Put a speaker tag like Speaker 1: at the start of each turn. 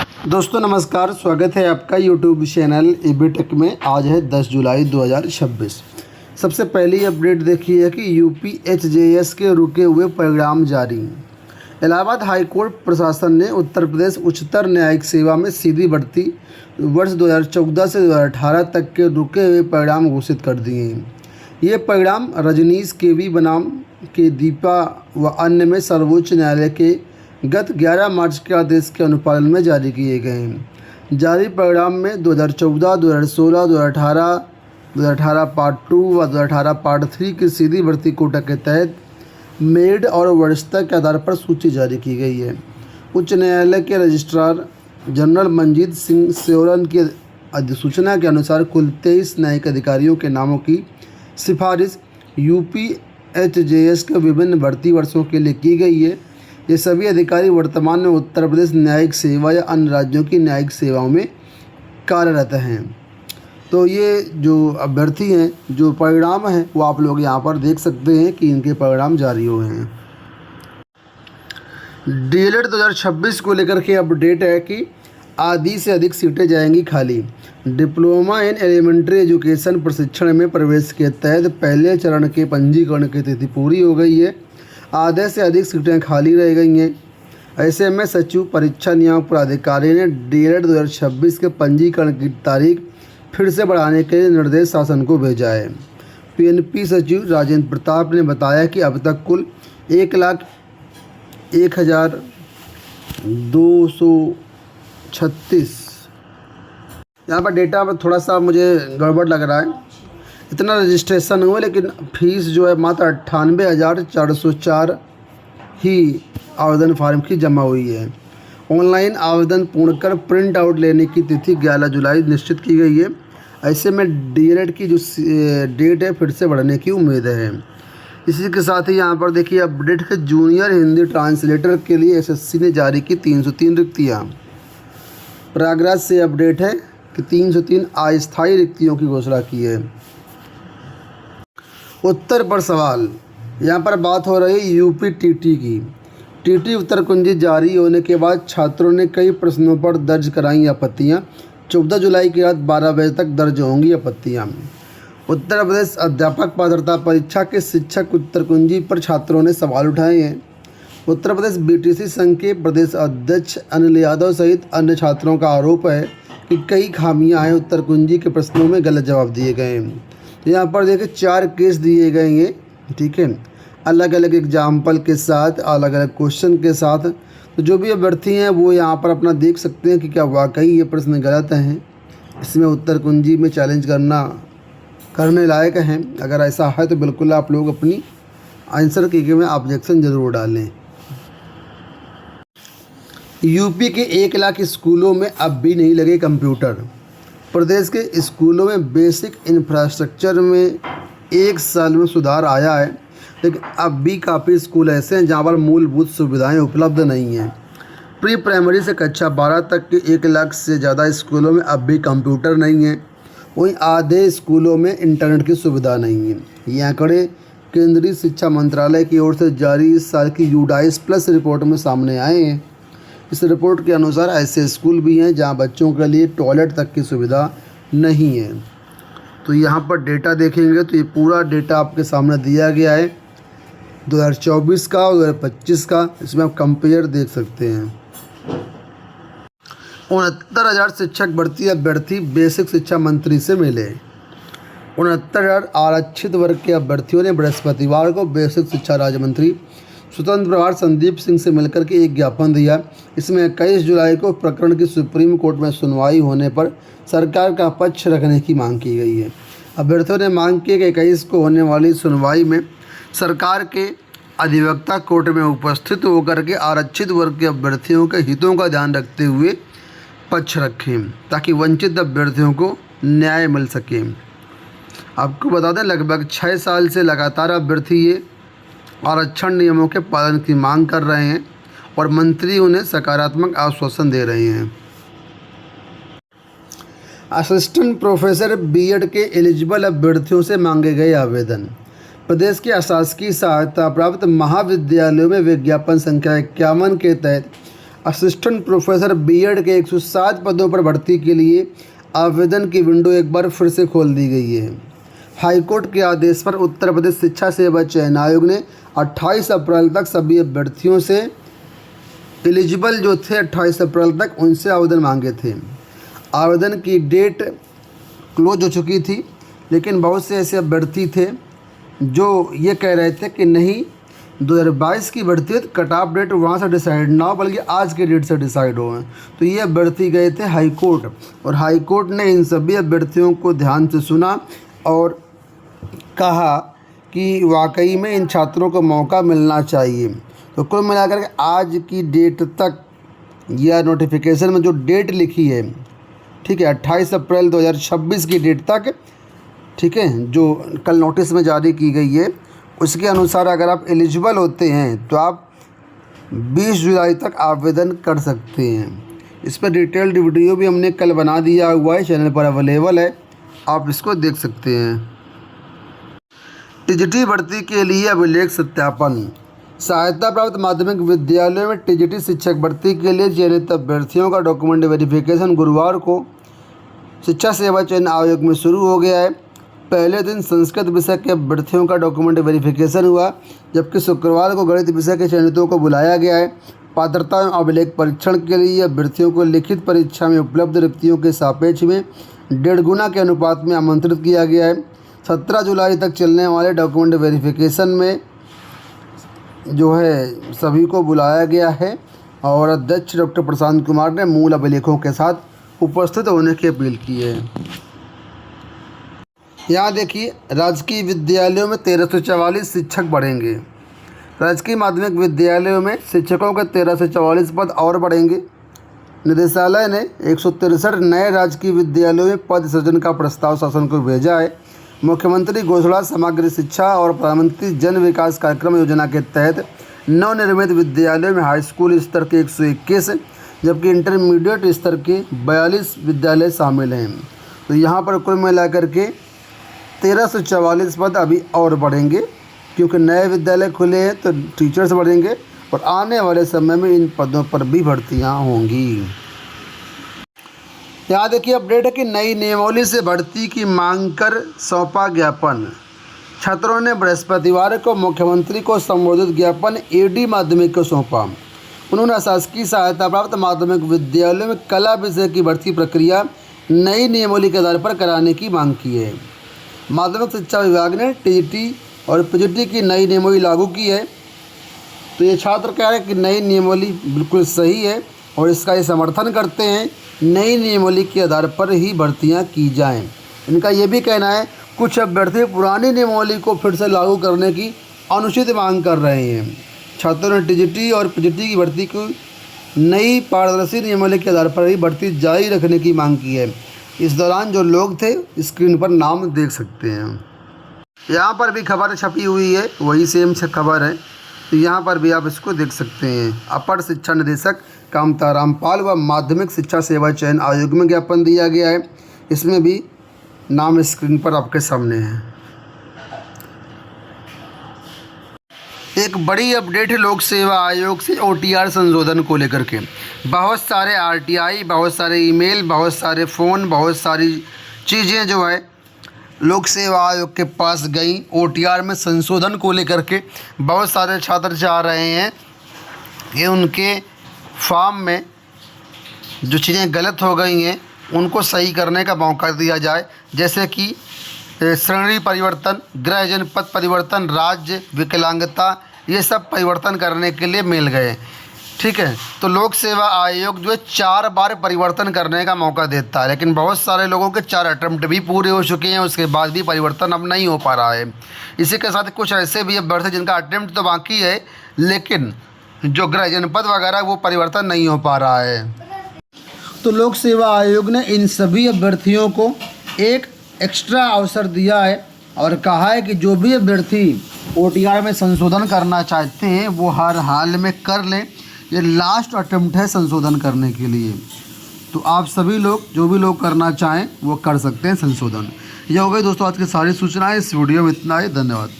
Speaker 1: दोस्तों नमस्कार, स्वागत है आपका यूट्यूब चैनल ईबी टेक में। आज है 10 जुलाई 2026। सबसे पहली अपडेट देखिए कि यूपीएचजेएस के रुके हुए परिणाम जारी। इलाहाबाद हाईकोर्ट प्रशासन ने उत्तर प्रदेश उच्चतर न्यायिक सेवा में सीधी भर्ती वर्ष 2014 से 2018 तक के रुके हुए परिणाम घोषित कर दिए हैं। ये परिणाम रजनीश केवी बनाम के दीपा व अन्य में सर्वोच्च न्यायालय के गत 11 मार्च के आदेश के अनुपालन में जारी किए गए हैं। जारी परिणाम में 2014, 2016, 2018 पार्ट 2 व 2018 पार्ट 3 की सीधी भर्ती कोटा के तहत मेरिट और वरिष्ठता के आधार पर सूची जारी की गई है। उच्च न्यायालय के रजिस्ट्रार जनरल मंजीत सिंह स्योरन की अधिसूचना के अनुसार कुल 23 न्यायिक अधिकारियों के नामों की सिफारिश यूपीएचजेएस के विभिन्न भर्ती वर्षों के लिए की गई है। ये सभी अधिकारी वर्तमान में उत्तर प्रदेश न्यायिक सेवा या अन्य राज्यों की न्यायिक सेवाओं में कार्यरत हैं। तो ये जो अभ्यर्थी हैं, जो परिणाम हैं, वो आप लोग यहाँ पर देख सकते हैं कि इनके परिणाम जारी हुए हैं। डीएलएड 2026 को लेकर के अपडेट है कि आधी से अधिक सीटें जाएंगी खाली। डिप्लोमा इन एलिमेंट्री एजुकेशन प्रशिक्षण में प्रवेश के तहत पहले चरण के पंजीकरण की तिथि पूरी हो गई है। आधे से अधिक सीटें खाली रह गई हैं। ऐसे में सचिव परीक्षा नियामक प्राधिकारी ने डीएलएड 2026 के पंजीकरण की तारीख फिर से बढ़ाने के लिए निर्देश शासन को भेजा है। पीएनपी सचिव राजेंद्र प्रताप ने बताया कि अब तक कुल 1,01,236 यहाँ पर डेटा पर थोड़ा सा मुझे गड़बड़ लग रहा है। इतना रजिस्ट्रेशन हुआ, लेकिन फ़ीस जो है मात्र 98,404 ही आवेदन फार्म की जमा हुई है। ऑनलाइन आवेदन पूर्ण कर प्रिंट आउट लेने की तिथि 11 जुलाई निश्चित की गई है। ऐसे में डीएलएड की जो डेट है फिर से बढ़ने की उम्मीद है। इसी के साथ ही यहाँ पर देखिए अपडेट है, जूनियर हिंदी ट्रांसलेटर के लिए एसएससी ने जारी की 303 रिक्तियाँ। प्रयागराज से अपडेट है कि 303 अस्थायी रिक्तियों की घोषणा की है। उत्तर पर सवाल, यहाँ पर बात हो रही यूपी टीटी की। टीटी उत्तर कुंजी जारी होने के बाद छात्रों ने कई प्रश्नों पर दर्ज कराई आपत्तियाँ। 14 जुलाई की रात 12 बजे तक दर्ज होंगी आपत्तियाँ। उत्तर प्रदेश अध्यापक पात्रता परीक्षा के शिक्षक उत्तर कुंजी पर छात्रों ने सवाल उठाए हैं। उत्तर प्रदेश बीटीसी संघ के प्रदेश अध्यक्ष अनिल यादव सहित अन्य छात्रों का आरोप है कि कई खामियां हैं। उत्तर कुंजी के प्रश्नों में गलत जवाब दिए गए हैं। तो यहाँ पर देखिए 4 केस दिए गए हैं, ठीक है, अलग अलग एग्जाम्पल के साथ, अलग अलग क्वेश्चन के साथ। तो जो भी अभ्यर्थी हैं वो यहाँ पर अपना देख सकते हैं कि क्या वाकई ये प्रश्न गलत हैं, इसमें उत्तर कुंजी में चैलेंज करने लायक हैं। अगर ऐसा है तो बिल्कुल आप लोग अपनी आंसर की में ऑब्जेक्शन ज़रूर डालें। यूपी के 1 लाख स्कूलों में अब भी नहीं लगे कंप्यूटर। प्रदेश के स्कूलों में बेसिक इंफ्रास्ट्रक्चर में 1 साल में सुधार आया है, लेकिन अब भी काफ़ी स्कूल ऐसे हैं जहां पर मूलभूत सुविधाएं उपलब्ध नहीं हैं। प्री प्राइमरी से कक्षा 12 तक के 1 लाख से ज़्यादा स्कूलों में अब भी कंप्यूटर नहीं है। वहीं आधे स्कूलों में इंटरनेट की सुविधा नहीं है। ये आंकड़े केंद्रीय शिक्षा मंत्रालय की ओर से जारी इस साल की यूडाइस प्लस रिपोर्ट में सामने आए हैं। इस रिपोर्ट के अनुसार ऐसे स्कूल भी हैं जहां बच्चों के लिए टॉयलेट तक की सुविधा नहीं है। तो यहाँ पर डेटा देखेंगे तो ये पूरा डेटा आपके सामने दिया गया है 2024 का और 2025 का। इसमें आप कंपेयर देख सकते हैं। 69,000 शिक्षक भर्ती अभ्यर्थी बेसिक शिक्षा मंत्री से मिले। 69,000 आरक्षित वर्ग के अभ्यर्थियों ने बृहस्पतिवार को बेसिक शिक्षा राज्य मंत्री स्वतंत्र प्रभार संदीप सिंह से मिलकर के एक ज्ञापन दिया। इसमें 21 जुलाई को प्रकरण की सुप्रीम कोर्ट में सुनवाई होने पर सरकार का पक्ष रखने की मांग की गई है। अभ्यर्थियों ने मांग की कि 21 को होने वाली सुनवाई में सरकार के अधिवक्ता कोर्ट में उपस्थित होकर के आरक्षित वर्ग के अभ्यर्थियों के हितों का ध्यान रखते हुए पक्ष रखें, ताकि वंचित अभ्यर्थियों को न्याय मिल सके। आपको बता दें, लगभग 6 साल से लगातार अभ्यर्थी ये आरक्षण नियमों के पालन की मांग कर रहे हैं और मंत्री उन्हें सकारात्मक आश्वासन दे रहे हैं। असिस्टेंट प्रोफेसर बीएड के एलिजिबल अभ्यर्थियों से मांगे गए आवेदन। प्रदेश के अशासकीय सहायता प्राप्त महाविद्यालयों में विज्ञापन संख्या 51 के तहत असिस्टेंट प्रोफेसर बीएड के 107 पदों पर भर्ती के लिए आवेदन की विंडो एक बार फिर से खोल दी गई है। हाईकोर्ट के आदेश पर उत्तर प्रदेश शिक्षा सेवा चयन आयोग ने 28 अप्रैल तक सभी अभ्यर्थियों से एलिजिबल जो थे 28 अप्रैल तक उनसे आवेदन मांगे थे। आवेदन की डेट क्लोज हो चुकी थी, लेकिन बहुत से ऐसे अभ्यर्थी थे जो ये कह रहे थे कि नहीं 2022 की भर्ती है तो कट ऑफ डेट वहाँ से डिसाइड ना हो बल्कि आज के डेट से डिसाइड हो। तो ये अभ्यर्थी गए थे हाई कोर्ट और हाई कोर्ट ने इन सभी अभ्यर्थियों को ध्यान से सुना और कहा कि वाकई में इन छात्रों को मौका मिलना चाहिए। तो कुल मिलाकर के आज की डेट तक यह नोटिफिकेशन में जो डेट लिखी है, ठीक है, 28 अप्रैल 2026 की डेट तक, ठीक है, जो कल नोटिस में जारी की गई है उसके अनुसार अगर आप एलिजिबल होते हैं तो आप 20 जुलाई तक आवेदन कर सकते हैं। इस पर डिटेल्ड वीडियो भी हमने कल बना दिया हुआ है, चैनल पर अवेलेबल है, आप इसको देख सकते हैं। टीजीटी भर्ती के लिए अभिलेख सत्यापन। सहायता प्राप्त माध्यमिक विद्यालयों में टीजीटी शिक्षक भर्ती के लिए चयनित अभ्यर्थियों का डॉक्यूमेंट वेरिफिकेशन गुरुवार को शिक्षा सेवा चयन आयोग में शुरू हो गया है। पहले दिन संस्कृत विषय के अभ्यर्थियों का डॉक्यूमेंट वेरिफिकेशन हुआ, जबकि शुक्रवार को गणित विषय के चयनितों को बुलाया गया है। पात्रता एवं अभिलेख परीक्षण के लिए अभ्यर्थियों को लिखित परीक्षा में उपलब्ध रिक्तियों के सापेक्ष में 1.5 गुना के अनुपात में आमंत्रित किया गया है। 17 जुलाई तक चलने वाले डॉक्यूमेंट वेरिफिकेशन में जो है सभी को बुलाया गया है और अध्यक्ष डॉक्टर प्रशांत कुमार ने मूल अभिलेखों के साथ उपस्थित होने की अपील की है। यहाँ देखिए, राजकीय विद्यालयों में 1344 शिक्षक बढ़ेंगे। राजकीय माध्यमिक विद्यालयों में शिक्षकों के 13 से 44 पद और बढ़ेंगे। निदेशालय ने 163 नए राजकीय विद्यालयों में पद सृजन का प्रस्ताव शासन को भेजा है। मुख्यमंत्री घोषणा समग्र शिक्षा और प्रधानमंत्री जन विकास कार्यक्रम योजना के तहत नवनिर्मित विद्यालयों में हाई स्कूल स्तर के 121 जबकि इंटरमीडिएट स्तर के 42 विद्यालय शामिल हैं। तो यहाँ पर कुल मिलाकर के 13 से 44 पद अभी और बढ़ेंगे, क्योंकि नए विद्यालय खुले हैं तो टीचर्स बढ़ेंगे और आने वाले समय में इन पदों पर भी भर्तियाँ होंगी। यहाँ देखिए अपडेट है कि नई नियमावली से भर्ती की मांग कर सौंपा ज्ञापन। छात्रों ने बृहस्पतिवार को मुख्यमंत्री को संबोधित ज्ञापन एडी माध्यमिक को सौंपा। उन्होंने अशासकीय सहायता प्राप्त माध्यमिक विद्यालयों में कला विषय की भर्ती प्रक्रिया नई नियमावली के आधार पर कराने की मांग की है। माध्यमिक शिक्षा विभाग ने टीजीटी और पीजीटी की नई नियमावली लागू की है। तो ये छात्र कह रहे हैं कि नई नियमावली बिल्कुल सही है और इसका ये समर्थन करते हैं, नई नियमावली के आधार पर ही भर्तियां की जाएं। इनका ये भी कहना है कुछ अभ्यर्थी पुरानी नियमावली को फिर से लागू करने की अनुचित मांग कर रहे हैं। छात्रों ने टीजीटी और पीजीटी की भर्ती को नई पारदर्शी नियमावली के आधार पर ही भर्ती जारी रखने की मांग की है। इस दौरान जो लोग थे स्क्रीन पर नाम देख सकते हैं। यहाँ पर भी खबर छपी हुई है, वही सेम खबर है, तो यहाँ पर भी आप इसको देख सकते हैं। अपर शिक्षा निदेशक कामताराम पाल व माध्यमिक शिक्षा सेवा चयन आयोग में ज्ञापन दिया गया है। इसमें भी नाम स्क्रीन पर आपके सामने है। एक बड़ी अपडेट है लोक सेवा आयोग से ओटीआर संशोधन को लेकर के। बहुत सारे आरटीआई, बहुत सारे ईमेल, बहुत सारे फ़ोन, बहुत सारी चीज़ें जो है लोक सेवा आयोग के पास गई ओटीआर में संशोधन को लेकर के। बहुत सारे छात्र चाह रहे हैं कि उनके फॉर्म में जो चीज़ें गलत हो गई हैं उनको सही करने का मौका दिया जाए, जैसे कि श्रेणी परिवर्तन, गृह जनपद परिवर्तन, राज्य, विकलांगता, ये सब परिवर्तन करने के लिए मिल गए। ठीक है, तो लोक सेवा आयोग जो है 4 बार परिवर्तन करने का मौका देता है, लेकिन बहुत सारे लोगों के 4 अटेम्प्ट भी पूरे हो चुके हैं, उसके बाद भी परिवर्तन अब नहीं हो पा रहा है। इसी के साथ कुछ ऐसे भी अभ्यर्थी जिनका अटेम्प्ट तो बाकी है, लेकिन जो गृह जनपद वगैरह वो परिवर्तन नहीं हो पा रहा है। तो लोक सेवा आयोग ने इन सभी अभ्यर्थियों को एक एक्स्ट्रा अवसर दिया है और कहा है कि जो भी अभ्यर्थी ओटीआर में संशोधन करना चाहते हैं वो हर हाल में कर लें। ये लास्ट अटेम्प्ट है संशोधन करने के लिए, तो आप सभी लोग जो भी लोग करना चाहें वो कर सकते हैं संशोधन। यह हो गई दोस्तों आज की सारी सूचनाएं। इस वीडियो में इतना ही, धन्यवाद।